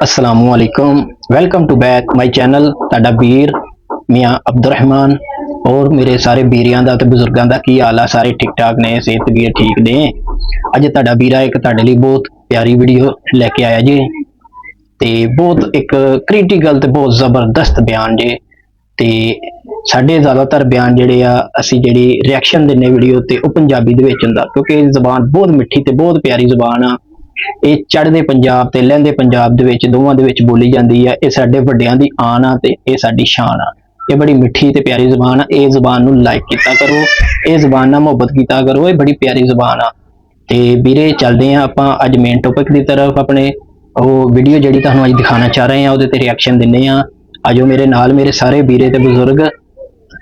अस्सलामुअलैकुम, welcome to back my channel. तुहाडा वीर मियाँ अब्दुल रहमान और मेरे सारे वीरियां दा ते बुजुर्गां दा की हाल आ? सारे ठीक ठाक ने, सेहत भी ठीक ने। अज तुहाडा वीरा एक तुहाडे लई बहुत प्यारी वीडियो लैके आया जी, ते बहुत एक क्रिटिकल ते बहुत जबरदस्त बयान जे। ते साडे ज़्यादातर बयान जिहड़े आ असीं जिहड़ी रिएक्शन दिंदे वीडियो ते ओह पंजाबी दे विच हुंदा, क्योंकि ज़बान बहुत मिठी ते बहुत प्यारी ज़बान आ। ਇਹ ਚੜ੍ਹਦੇ ਪੰਜਾਬ ਤੇ ਲਹਿੰਦੇ ਪੰਜਾਬ ਦੇ ਵਿੱਚ ਦੋਵਾਂ ਦੇ ਵਿੱਚ ਬੋਲੀ ਜਾਂਦੀ ਹੈ। ਇਹ ਸਾਡੇ ਵੱਡਿਆਂ ਦੀ ਆਨ ਆ ਤੇ ਇਹ ਸਾਡੀ ਸ਼ਾਨ ਆ। ਇਹ ਬੜੀ ਮਿੱਠੀ ਤੇ ਪਿਆਰੀ ਜ਼ਬਾਨ ਆ। ਇਹ ਜ਼ਬਾਨ ਨੂੰ ਲਾਈਕ ਕੀਤਾ ਕਰੋ, ਇਹ ਜ਼ਬਾਨ ਨਾਲ ਮੁਹੱਬਤ ਕੀਤਾ ਕਰੋ। ਇਹ ਬੜੀ ਪਿਆਰੀ ਜ਼ਬਾਨ ਆ। ਤੇ ਵੀਰੇ ਚੱਲਦੇ ਆ ਆਪਾਂ ਅੱਜ ਮੇਨ ਟੌਪਿਕ ਦੀ ਤਰਫ। ਆਪਣੇ ਉਹ ਵੀਡੀਓ ਜਿਹੜੀ ਤੁਹਾਨੂੰ ਅੱਜ ਦਿਖਾਉਣਾ ਚਾਹ ਰਹੇ ਆ ਉਹਦੇ ਤੇ ਰਿਐਕਸ਼ਨ ਦਿੰਦੇ ਆ। ਆਜੋ ਮੇਰੇ ਨਾਲ, ਮੇਰੇ ਸਾਰੇ ਵੀਰੇ ਤੇ ਬਜ਼ੁਰਗ,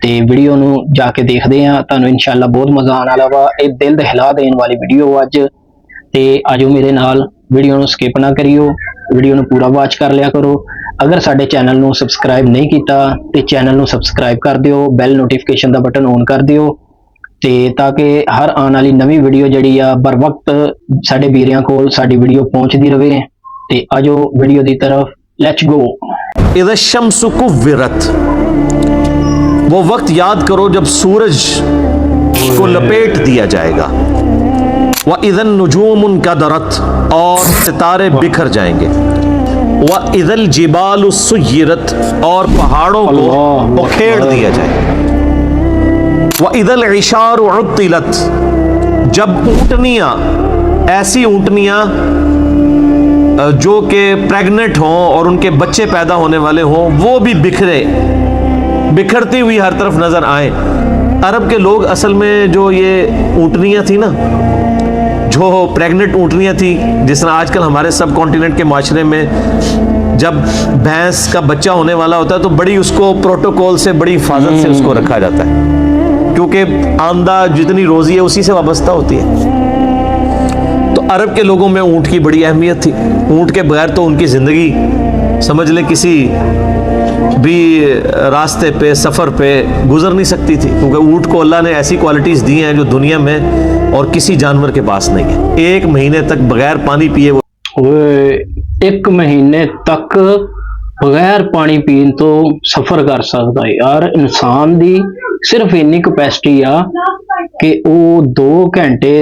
ਤੇ ਵੀਡੀਓ ਨੂੰ ਜਾ ਕੇ ਦੇਖਦੇ ਆ। ਤੁਹਾਨੂੰ ਇਨਸ਼ਾਅੱਲਾ ਬਹੁਤ ਮਜ਼ਾ ਆਉਣ ਵਾਲਾ ਵਾ। ਇਹ ਦਿਲ ਦਹਿਲਾ ਦੇਣ ਵਾਲੀ ਵੀਡੀਓ ਅੱਜ। ਤੇ ਆਜੋ ਮੇਰੇ ਨਾਲ, ਵੀਡੀਓ ਨੂੰ ਸਕਿਪ ਨਾ ਕਰਿਓ, ਵੀਡੀਓ ਨੂੰ ਪੂਰਾ ਵਾਚ ਕਰ ਲਿਆ ਕਰੋ। ਅਗਰ ਸਾਡੇ ਚੈਨਲ ਨੂੰ ਸਬਸਕ੍ਰਾਈਬ ਨਹੀਂ ਕੀਤਾ ਤੇ ਚੈਨਲ ਨੂੰ ਸਬਸਕ੍ਰਾਈਬ ਕਰ ਦਿਓ, ਬੈਲ ਨੋਟੀਫਿਕੇਸ਼ਨ ਦਾ ਬਟਨ ਔਨ ਕਰ ਦਿਓ, ਤੇ ਤਾਂ ਕਿ ਹਰ ਆਉਣ ਵਾਲੀ ਨਵੀਂ ਵੀਡੀਓ ਜਿਹੜੀ ਆ बर वक्त ਸਾਡੇ ਵੀਰਿਆਂ ਕੋਲ ਸਾਡੀ ਵੀਡੀਓ ਪਹੁੰਚਦੀ ਰਵੇ। ਤੇ ਆਜੋ ਵੀਡੀਓ ਦੀ ਤਰਫ, ਲੈਟਸ गो। इज़ा शम्सु कुव्विरत, वो वक्त याद करो जब सूरज को लपेट दिया जाएगा। व इज़न नुजूम कदरत, और सितारे बिखर जाएंगे। व इज़ल जिबालु सुय्यरत, और पहाड़ों को उखेड़ दिया जाएगा। व इज़ल इशारु उत्तिलत, जब ऊँटनियाँ, ऐसी ऊँटनियाँ जो कि प्रेग्नेंट हों और उनके बच्चे पैदा होने वाले हों, वो भी बिखरती हुई हर तरफ नजर आए। अरब के लोग असल में जो ये ऊँटनियाँ थी ना, जो प्रेग्नेंट ऊँटनियाँ थी, जिस तरह आजकल हमारे सब कॉन्टिनेंट के माशरे में जब भैंस का बच्चा होने वाला होता है तो बड़ी उसको प्रोटोकॉल से, बड़ी हिफाजत से उसको रखा जाता है, क्योंकि आमदा जितनी रोज़ी है उसी से वाबस्ता होती है। तो अरब के लोगों में ऊँट की बड़ी अहमियत थी। ऊँट के बगैर तो उनकी ज़िंदगी, समझ लें, किसी भी रास्ते पे, सफ़र पे गुजर नहीं सकती थी, क्योंकि ऊँट को अल्लाह ने ऐसी क्वालिटीज़ दी हैं जो दुनिया में और किसी जानवर के पास नहीं है। एक महीने तक बगैर पानी पिए वो एक महीने तक बगैर पानी पीन तो सफ़र कर सकता है यार। इंसान दी सिर्फ इन्नी कैपेसिटी आ कि ਉਹ 2 ਘੰਟੇ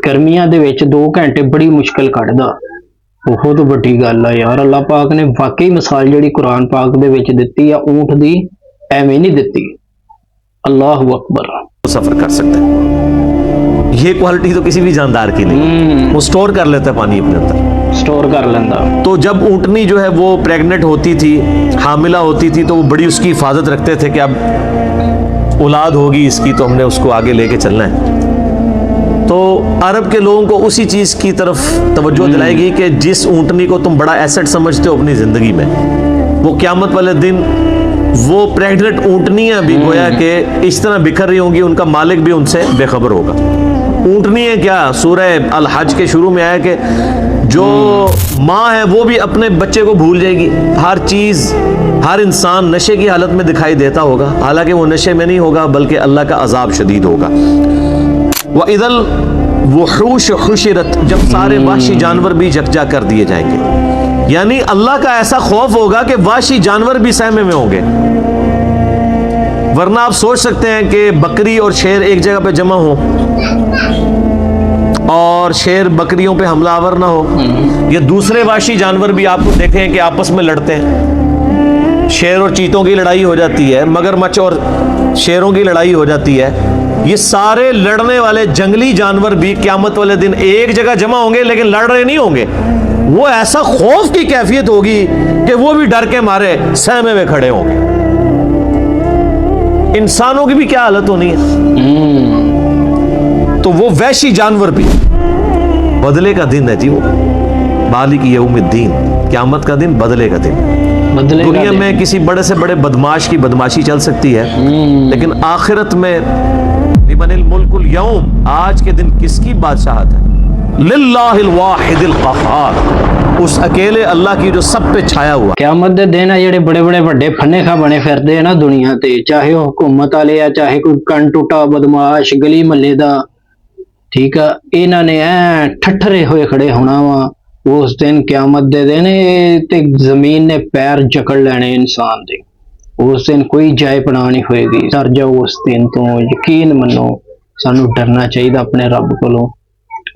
ਗਰਮੀਆਂ ਦੇ ਵਿੱਚ 2 ਘੰਟੇ ਬੜੀ ਮੁਸ਼ਕਿਲ ਕੱਢਦਾ। ਬਹੁਤ ਵੱਡੀ ਗੱਲ ਆ ਯਾਰ। ਅੱਲਾਹ ਪਾਕ ਨੇ ਵਾਕਈ ਮਿਸਾਲ ਜਿਹੜੀ ਕੁਰਾਨ ਪਾਕ ਦੇ ਵਿੱਚ ਦਿੱਤੀ ਆ ਊਂਟ ਦੀ, ਐਵੇਂ ਨਹੀਂ ਦਿੱਤੀ। अल्लाहु अकबर। सफ़र कर सकते हैं। ये क्वालिटी तो किसी भी जानदार की नहीं। वो स्टोर कर लेता है पानी अपने अंदर, स्टोर कर लेता। तो जब ऊँटनी जो है वो प्रेग्नेंट होती थी, हामिला होती थी, तो वो बड़ी उसकी हिफाजत रखते थे कि अब औलाद होगी इसकी तो हमने उसको आगे लेके चलना है। तो अरब के लोगों को उसी चीज़ की तरफ तवज्जो दिलाएगी कि जिस ऊँटनी को तुम बड़ा एसेट समझते हो अपनी ज़िंदगी में, वो क़यामत वाले दिन वो प्रेग्नेंट ऊँटनियाँ भी गोया कि इस तरह बिखर रही होंगी, उनका मालिक भी उनसे बेखबर होगा। ऊँटनी है क्या, सूरह अल हज के शुरू में आया कि जो माँ है वो भी अपने बच्चे को भूल जाएगी। हर चीज़, हर इंसान नशे की हालत में दिखाई देता होगा, हालांकि वो नशे में नहीं होगा बल्कि अल्लाह का अजाब शदीद होगा। व इदल वहूश हुशिरत, जब सारे वहशी जानवर भी यकजा कर दिए जाएंगे। यानी अल्लाह का ऐसा खौफ होगा कि वहशी जानवर भी सहमे में होंगे। वरना आप सोच सकते हैं कि बकरी और शेर एक जगह पे जमा हो और शेर बकरियों पे हमलावर ना हो, या दूसरे वहशी जानवर भी आपको देखें कि आपस में लड़ते हैं। शेर और चीतों की लड़ाई हो जाती है, मगरमच्छ और शेरों की लड़ाई हो जाती है। ये सारे लड़ने वाले जंगली जानवर भी क़यामत वाले दिन एक जगह जमा होंगे, लेकिन लड़ रहे नहीं होंगे। वो ऐसा खौफ की कैफियत होगी कि वो भी डर के मारे सहमे में खड़े होंगे। इंसानों की भी क्या हालत होनी है, तो वो वैशी जानवर भी। बदले का दिन है जी वो, मालिक यौमिद्दीन, क़यामत का दिन, बदले का दिन। दुनिया में किसी बड़े से बड़े बदमाश की बदमाशी चल सकती है, लेकिन आखिरत में लिमनिल मुल्कुल यौम, आज के दिन किसकी बादशाहत है? लिल्लाहिल वाहिदिल क़हार, उस अकेले अल्लाह की जो सब पे छाया हुआ। क़यामत दे दिन आ ਜਿਹੜੇ बड़े बड़े ਵੱਡੇ फन्नेखा बने ਫਿਰਦੇ ਆ ਨਾ ਦੁਨੀਆ ਤੇ, ਚਾਹੇ ਉਹ हुकूमत वाले ਆ, ਚਾਹੇ ਕੋਈ ਕੰਨ ਟੁੱਟਾ ਬਦਮਾਸ਼ ਗਲੀ ਮਹੱਲੇ ਦਾ, ਠੀਕ ਆ, ਇਹਨਾਂ ਨੇ ਠੱਠਰੇ ਹੋਏ ਖੜੇ ਹੋਣਾ ਵਾ ਉਸ ਦਿਨ ਕਿਆਮਤ ਦੇ ਦਿਨ ਤੇ ਜ਼ਮੀਨ ਨੇ ਪੈਰ ਜਕੜ ਲੈਣੇ ਇਨਸਾਨ ਦੇ। ਉਸ ਦਿਨ ਕੋਈ ਜਾਏ ਪਨਾਹ ਨਹੀਂ ਹੋਏਗੀ। ਡਰ ਜਾਓ ਉਸ ਦਿਨ ਤੋਂ, ਯਕੀਨ ਮੰਨੋ। ਸਾਨੂੰ ਡਰਨਾ ਚਾਹੀਦਾ ਆਪਣੇ ਰੱਬ ਕੋਲੋਂ।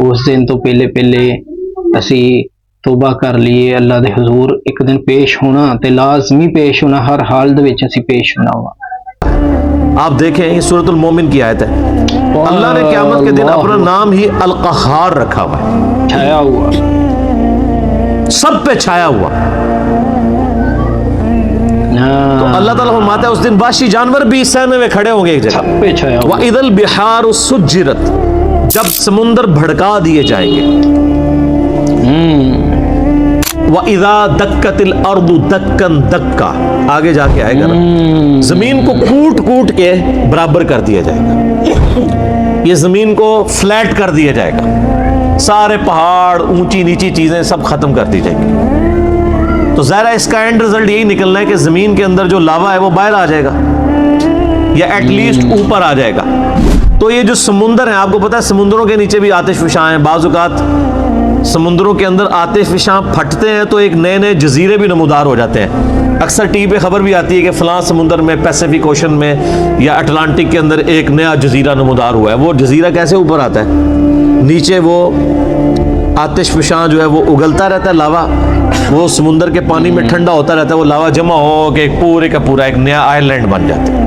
ਉਸ ਦਿਨ ਤੋਂ ਪਹਿਲੇ ਅਸੀਂ ਤੋਬਾ ਕਰ ਲਈਏ ਅੱਲਾ ਦੇ ਹਜ਼ੂਰ। ਇੱਕ ਦਿਨ ਪੇਸ਼ ਹੋਣਾ ਤੇ ਲਾਜ਼ਮੀ ਪੇਸ਼ ਹੋਣਾ, ਹਰ ਹਾਲ ਦੇ ਵਿੱਚ ਅਸੀਂ ਪੇਸ਼ ਹੋਣਾ ਵਾ। आप देखें ये सूरतुल मोमिन की आयत है, अल्लाह ने क़यामत के दिन अपना नाम ही अल क़हार रखा हुआ है, छाया हुआ, सब पे छाया हुआ। तो अल्लाह ताला फरमाता है उस दिन वहशी जानवर भी सहमे में खड़े होंगे एक जगह। पे छाया हुआ। व इदल बिहार सुज्जिरत, जब समुंदर भड़का दिए जाएंगे। व इदा दक्कतिल अर्दु दक्कन दक्का, आगे जाके आएगा ना, जमीन को कूट कूट के बराबर कर दिया जाएगा। ये जमीन को फ्लैट कर दिया जाएगा, सारे पहाड़ ऊंची नीची चीजें सब खत्म कर दी जाएंगी। तो ज़ाहिर है इसका एंड रिजल्ट यही निकलना है कि जमीन के अंदर जो लावा है वो बाहर आ जाएगा या एटलीस्ट ऊपर आ जाएगा। तो ये जो समुंदर है, आपको पता है समुंदरों के नीचे भी आतिश फिशां हैं। बाज़ औक़ात समुद्रों के अंदर आतिश फिशां फटते हैं तो एक नए नए जजीरे भी नमूदार हो जाते हैं। अक्सर टीवी पे खबर भी आती है कि फ़लाँ समुंदर में, पैसिफिक ओशन में या अटलांटिक के अंदर एक नया जजीरा नमूदार हुआ है। वो जजीरा कैसे ऊपर आता है? नीचे वो आतिश फिशां जो है वो उगलता रहता है, लावा वो समुंदर के पानी में ठंडा होता रहता है, वो लावा जमा हो के पूरे का पूरा एक नया आइलैंड बन जाता है।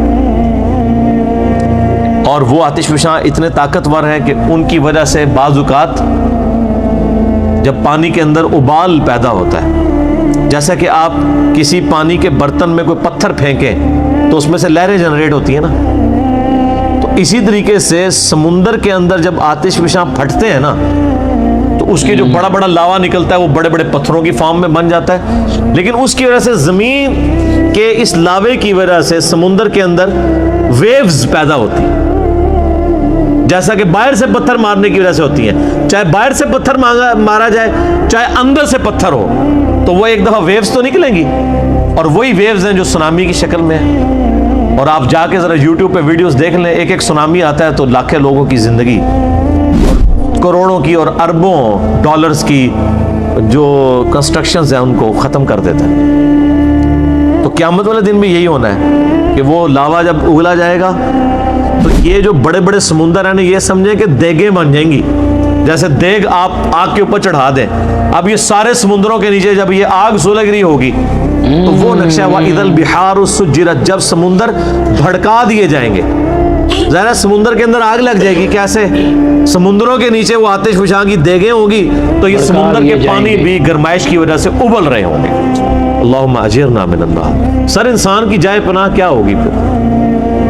और वो आतिश फिशां इतने ताकतवर हैं कि उनकी वजह से बाज़ औक़ात जब पानी के अंदर उबाल पैदा होता है, जैसा कि आप किसी पानी के बर्तन में कोई पत्थर फेंकें तो उसमें से लहरें जनरेट होती हैं ना, तो इसी तरीके से समुंदर के अंदर जब आतिश फिशां फटते हैं ना तो उसके जो बड़ा बड़ा लावा निकलता है वो बड़े बड़े पत्थरों की फॉर्म में बन जाता है। लेकिन उसकी वजह से ज़मीन के इस लावे की वजह से समुंदर के अंदर वेव्स पैदा होती हैं, जैसा कि बाहर से पत्थर मारने की वजह से होती है। चाहे बाहर से पत्थर मारा जाए, चाहे अंदर से पत्थर हो, तो वो एक दफ़ा वेव्स तो निकलेंगी, और वही वेव्स हैं जो सुनामी की शक्ल में है। और आप जाके ज़रा यूट्यूब पे वीडियोस देख लें, एक एक सुनामी आता है तो लाखों लोगों की ज़िंदगी, करोड़ों की और अरबों डॉलर्स की जो कंस्ट्रक्शंस हैं उनको ख़त्म कर देता है। तो क़यामत वाले दिन भी यही होना है कि वो लावा जब उगला जाएगा तो ये जो बड़े बड़े समुंदर हैं ना, ये समझें कि देगें बन जाएंगी। जैसे देग आप आग के ऊपर चढ़ा दें, अब ये सारे समुंदरों के नीचे जब ये आग सुलग रही होगी तो वो नक्शा हुआ इदल बिहार सुज्जिरत, जब समुंदर भड़का दिए जाएंगे। ज़रा समुंदर के अंदर आग लग जाएगी, कैसे? समुंदरों के नीचे वो आतिश फिशां की देगें होगी तो ये समुंदर के पानी भी गर्माइश की वजह से उबल रहे होंगे। अल्लाहुम्मा अजिरना मिनन नार। सर इंसान की जाए पनाह क्या होगी फिर?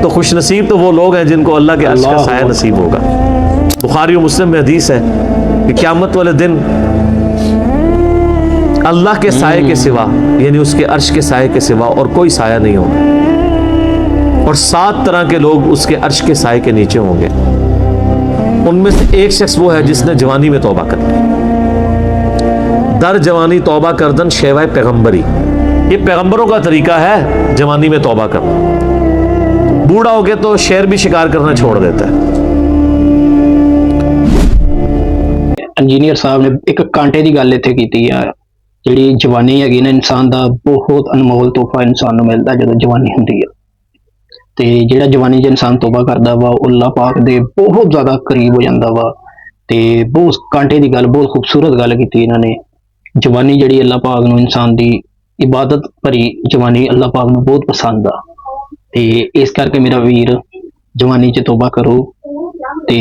तो खुश नसीब तो वो लोग हैं जिनको अल्लाह के अर्श का साया नसीब होगा। बुखारी और मुस्लिम में हदीस है कि क़यामत वाले दिन अल्लाह के साये के सिवा, यानी उसके अर्श के साये के सिवा और कोई साया नहीं होगा, और 7 तरह के लोग उसके अर्श के साये के नीचे होंगे। उनमें से एक शख्स वो है जिसने जवानी में तौबा कर ली। दर जवानी तौबा करदन शेवाए पैगम्बरी, ये पैगम्बरों का तरीका है जवानी में तौबा करना। बूढ़ा हो गया तो शेर भी शिकार करना छोड़ देता है। इंजीनियर साहब ने एक कांटे की गल इत्थे कीती है, जिहड़ी जवानी हैगी ना इंसान दा बहुत अनमोल तोहफा इंसान नूं मिलदा जदों जवानी हुंदी है। ते जिहड़ा जवानी च इंसान तौबा करदा वा वो अल्लाह पाक दे बहुत ज़्यादा करीब हो जांदा वा। ते बहुत कांटे की गल, बहुत खूबसूरत गल कीती इन्हां ने। जवानी जिहड़ी अल्लाह पाक नूं इंसान दी इबादत भरी जवानी अल्लाह पाक नूं बहुत पसंद आ। ते इस करके मेरा वीर जवानी च तौबा करो ते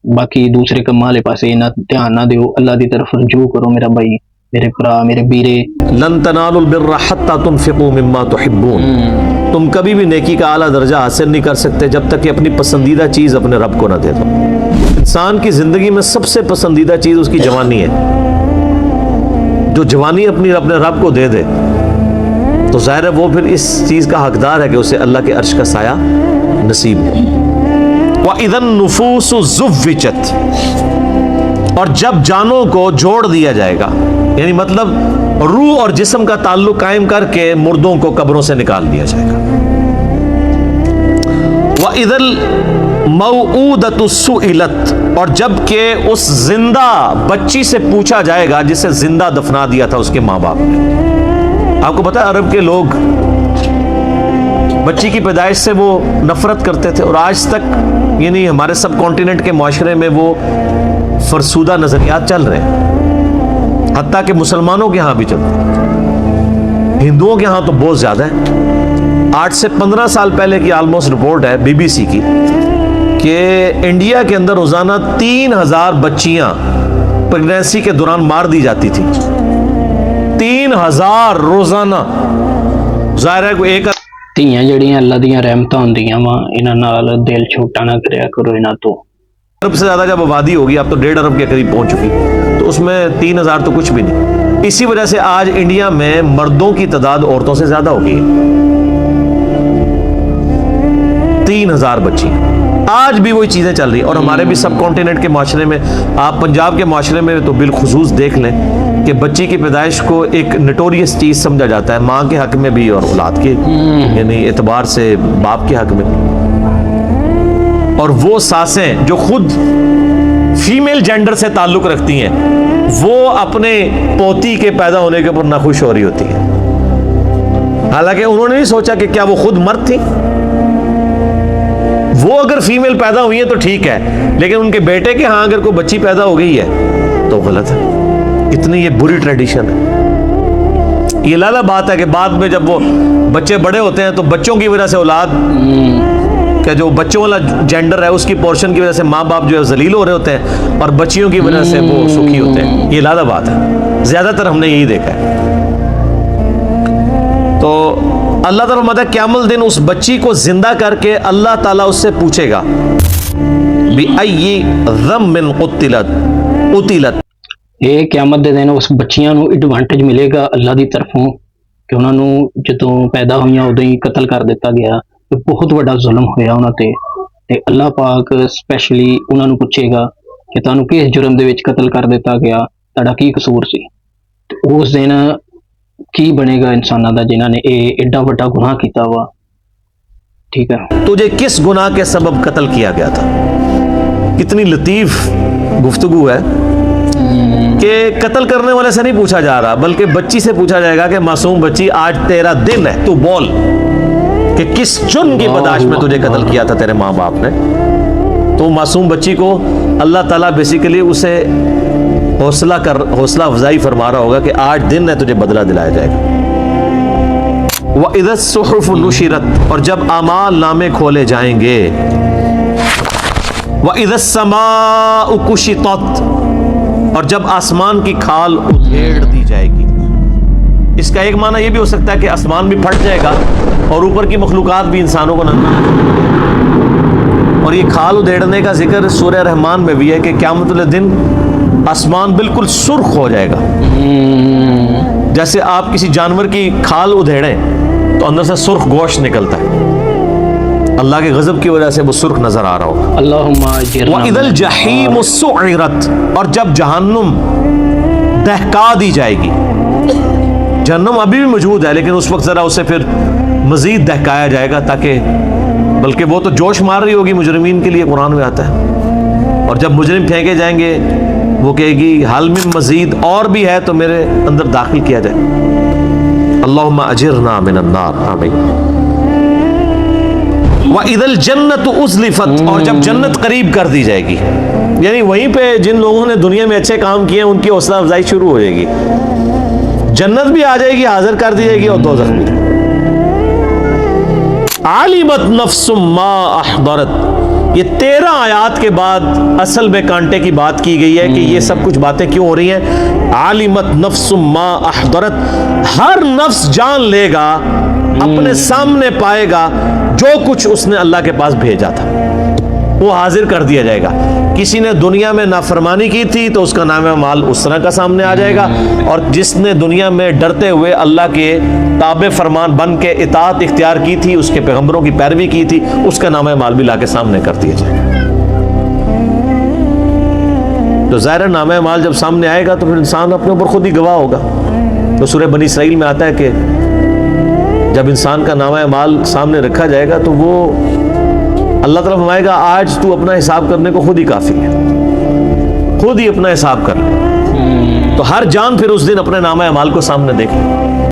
बाकी दूसरे कम्मां वाले पासे इन्ना ध्यान ना दिओ, अल्लाह दी तरफ रजू करो मेरा भाई, मेरे भरा, मेरे वीरे। लन तनालुल बिर्रा हत्ता तुनफिकू मिम्मा तुहिब्बून, तुम कभी भी नेकी का आला दर्जा हासिल नहीं कर सकते जब तक कि अपनी पसंदीदा चीज़ अपने रब को ना दे दो। इंसान की ज़िंदगी में सबसे पसंदीदा चीज़ उसकी जवानी है। जो जवानी अपने रब को दे दे तो ज़ाहिर है वो फिर इस चीज़ का हकदार है कि उसे अल्लाह के अर्श का साया नसीब हो। व इदन नुफूसु ज़ुव्विजत, और जब जानों को जोड़ दिया जाएगा, यानी मतलब रूह और जिस्म का ताल्लुक कायम करके मुर्दों को कब्रों से निकाल दिया जाएगा। وَإِذَا الْمَوْعُودَةُ سُئِلَتْ، اور جب کہ اس زندہ بچی سے پوچھا جائے گا جسے زندہ دفنا دیا تھا اس کے ماں باپ نے۔ آپ کو پتا ہے عرب کے لوگ بچی کی پیدائش سے وہ نفرت کرتے تھے، اور آج تک یعنی ہمارے سب کانٹیننٹ کے معاشرے میں وہ فرسودہ نظریات چل رہے ہیں، حتیٰ کہ مسلمانوں کے ہاں بھی چلتے ہیں، ہندوؤں کے ہاں تو بہت زیادہ ہے۔ 8 سے 15 سال پہلے کی آلموسٹ رپورٹ ہے BBC کی کہ انڈیا کے اندر روزانہ 3000 بچیاں پریگنینسی کے دوران مار دی جاتی تھی۔ 3000 روزانہ۔ ظاہر ہے کوئی ایک ਧੀਆਂ ਜਿਹੜੀਆਂ ਅੱਲਾ ਦੀਆਂ ਰਹਿਮਤਾਂ ਹੁੰਦੀਆਂ ਵਾ, ਇਹਨਾਂ ਨਾਲ ਦਿਲ ਛੋਟਾ ਨਾ ਕਰਿਆ ਕਰੋ ਇਹਨਾਂ ਤੋਂ। ارب سے زیادہ جب آبادی ہوگی، اب تو 1.5 ارب کے قریب پہنچ چکی، تو اس میں 3000 تو کچھ بھی نہیں۔ اسی وجہ سے آج انڈیا میں مردوں کی تعداد عورتوں سے زیادہ ہو گئی ہے۔ 3000 بچی آج بھی وہی چیزیں چل رہی ہیں، اور ہمارے بھی سب کانٹیننٹ کے معاشرے میں، آپ پنجاب کے معاشرے میں تو بالخصوص دیکھ لیں کہ بچی کی پیدائش کو ایک نٹوریس چیز سمجھا جاتا ہے، ماں کے حق میں بھی اور اولاد کے یعنی اعتبار سے باپ کے حق میں بھی۔ اور وہ ساسیں جو خود فیمیل جینڈر سے تعلق رکھتی ہیں، وہ اپنے پوتی کے پیدا ہونے کے اوپر ناخوش ہو رہی ہوتی ہیں، حالانکہ انہوں نے نہیں سوچا کہ کیا وہ خود مرد تھی۔ وہ اگر فیمیل پیدا ہوئی ہیں تو ٹھیک ہے، لیکن ان کے بیٹے کے ہاں اگر کوئی بچی پیدا ہو گئی ہے تو غلط ہے۔ اتنی یہ بری ٹریڈیشن ہے۔ یہ لالا بات ہے کہ بعد میں جب وہ بچے بڑے ہوتے ہیں تو بچوں کی وجہ سے اولاد کہ جو بچوں والا جینڈر ہے اس کی پورشن کی وجہ سے ماں باپ جو ہے ذلیل ہو رہے ہوتے ہیں، اور بچیوں کی وجہ سے وہ سکھی ہوتے ہیں۔ یہ لالا بات ہے، زیادہ تر ہم نے یہی دیکھا ہے۔ تو اللہ تعالیٰ فرماتا ہے قیامت دن اس بچی کو زندہ کر کے اللہ تعالیٰ اس سے پوچھے گا بِأَيِّ ذَنبٍ قُتِلَتْ۔ ਇਹ ਕਿਆਮਤ ਦੇ ਦਿਨ ਉਸ ਬੱਚੀਆਂ ਨੂੰ ਐਡਵਾਂਟੇਜ ਮਿਲੇਗਾ ਅੱਲਾ ਦੀ ਤਰਫੋਂ ਕਿ ਉਹਨਾਂ ਨੂੰ ਜਦੋਂ ਪੈਦਾ ਹੋਈਆਂ ਉਦੋਂ ਹੀ ਕਤਲ ਕਰ ਦਿੱਤਾ ਗਿਆ। ਇਹ ਬਹੁਤ ਵੱਡਾ ਜ਼ੁਲਮ ਹੋਇਆ ਉਹਨਾਂ ਤੇ ਅੱਲਾ ਪਾਕ ਸਪੈਸ਼ਲੀ ਉਹਨਾਂ ਨੂੰ ਪੁੱਛੇਗਾ ਕਿ ਤੁਹਾਨੂੰ ਕਿਸ ਜੁਰਮ ਦੇ ਵਿੱਚ ਕਤਲ ਕਰ ਦਿੱਤਾ ਗਿਆ, ਤੁਹਾਡਾ ਕੀ ਕਸੂਰ ਸੀ। ਤੇ ਉਸ ਦਿਨ ਕੀ ਬਣੇਗਾ ਇਨਸਾਨਾਂ ਦਾ ਜਿਨ੍ਹਾਂ ਨੇ ਇਹ ਐਡਾ ਵੱਡਾ ਗੁਨਾਹ ਕੀਤਾ ਵਾ। ٹھیک ہے، تجھے کس گناہ کے سبب قتل کیا گیا تھا؟ کتنی لطیف گفتگو ہے کہ قتل کرنے والے سے نہیں پوچھا جا رہا، بلکہ بچی سے پوچھا جائے گا کہ معصوم بچی آج تیرا دن ہے، تو بول کہ کس جرم کی پاداش میں تجھے قتل کیا تھا تیرے ماں باپ نے۔ تو معصوم بچی کو اللہ تعالیٰ بیسیکلی اسے حوصلہ افزائی فرما رہا ہوگا کہ آج دن ہے، تجھے بدلہ دلایا جائے گا۔ وَإِذَا الصُّحُفُ نُشِرَتْ، اور جب اعمال نامے کھولے جائیں گے۔ وَإِذَا السَّمَاءُ كُشِطَتْ، اور جب آسمان کی کھال ادھیڑ دی جائے گی۔ اس کا ایک معنی یہ بھی ہو سکتا ہے کہ آسمان بھی پھٹ جائے گا اور اوپر کی مخلوقات بھی انسانوں کو نظر آ جائے گی۔ اور یہ کھال ادھیڑنے کا ذکر سورہ رحمان میں بھی ہے کہ قیامت والے دن آسمان بالکل سرخ ہو جائے گا۔ جیسے آپ کسی جانور کی کھال ادھیڑیں تو اندر سے سرخ گوشت نکلتا ہے، اللہ کے غضب کی وجہ سے وہ سرخ نظر آ رہا ہوگا۔ اللہم اجرنا۔ وَإِذَا الْجَحِيمُ سُعِّرَتْ، اور جب جہنم دہکا دی جائے گی۔ جہنم ابھی بھی موجود ہے، لیکن اس وقت ذرا اسے پھر مزید دہکایا جائے گا، تاکہ بلکہ وہ تو جوش مار رہی ہوگی مجرمین کے لیے، قرآن میں آتا ہے۔ اور جب مجرم پھینکے جائیں گے وہ کہے گی حل من مزید، اور بھی ہے تو میرے اندر داخل کیا جائے۔ اللہم اجرنا من النار، آمین۔ وَإِذَا الْجَنَّةُ أُزْلِفَتْ، اور جب جنت قریب کر دی جائے گی، یعنی وہیں پہ جن لوگوں نے دنیا میں اچھے کام کیے ہیں ان کی حوصلہ افزائی شروع ہو جائے گی، جنت بھی آ جائے گی، حاضر کر دی جائے گی، اور دوزخ بھی۔ عَلِمَتْ نَفْسٌ مَّا أَحْضَرَتْ، یہ 13 آیات کے بعد اصل میں کانٹے کی بات کی گئی ہے کہ یہ سب کچھ باتیں کیوں ہو رہی ہیں۔ عَلِمَتْ نَفْسٌ مَّا أَحْضَرَتْ، ہر نفس جان لے گا، اپنے سامنے پائے گا جو کچھ اس نے اللہ کے پاس بھیجا تھا، وہ حاضر کر دیا جائے گا۔ کسی نے دنیا میں نافرمانی کی تھی تو اس کا نام مال اس طرح کا سامنے آ جائے گا، اور جس نے دنیا میں ڈرتے ہوئے اللہ کے تابع فرمان بن کے اطاعت اختیار کی تھی، اس کے پیغمبروں کی پیروی کی تھی، اس کا نام مال بھی لا کے سامنے کر دیا جائے گا۔ تو ظاہر نام مال جب سامنے آئے گا تو پھر انسان اپنے اوپر خود ہی گواہ ہوگا۔ تو سورہ بنی اسرائیل میں آتا ہے کہ جب انسان کا نامہ مال سامنے رکھا جائے گا تو وہ اللہ تعالیٰ فرمائے گا آج تو اپنا حساب کرنے کو خود ہی کافی ہے، خود ہی اپنا حساب کر لے. تو ہر جان پھر اس دن اپنے نامہ اعمال کو سامنے دیکھ لے.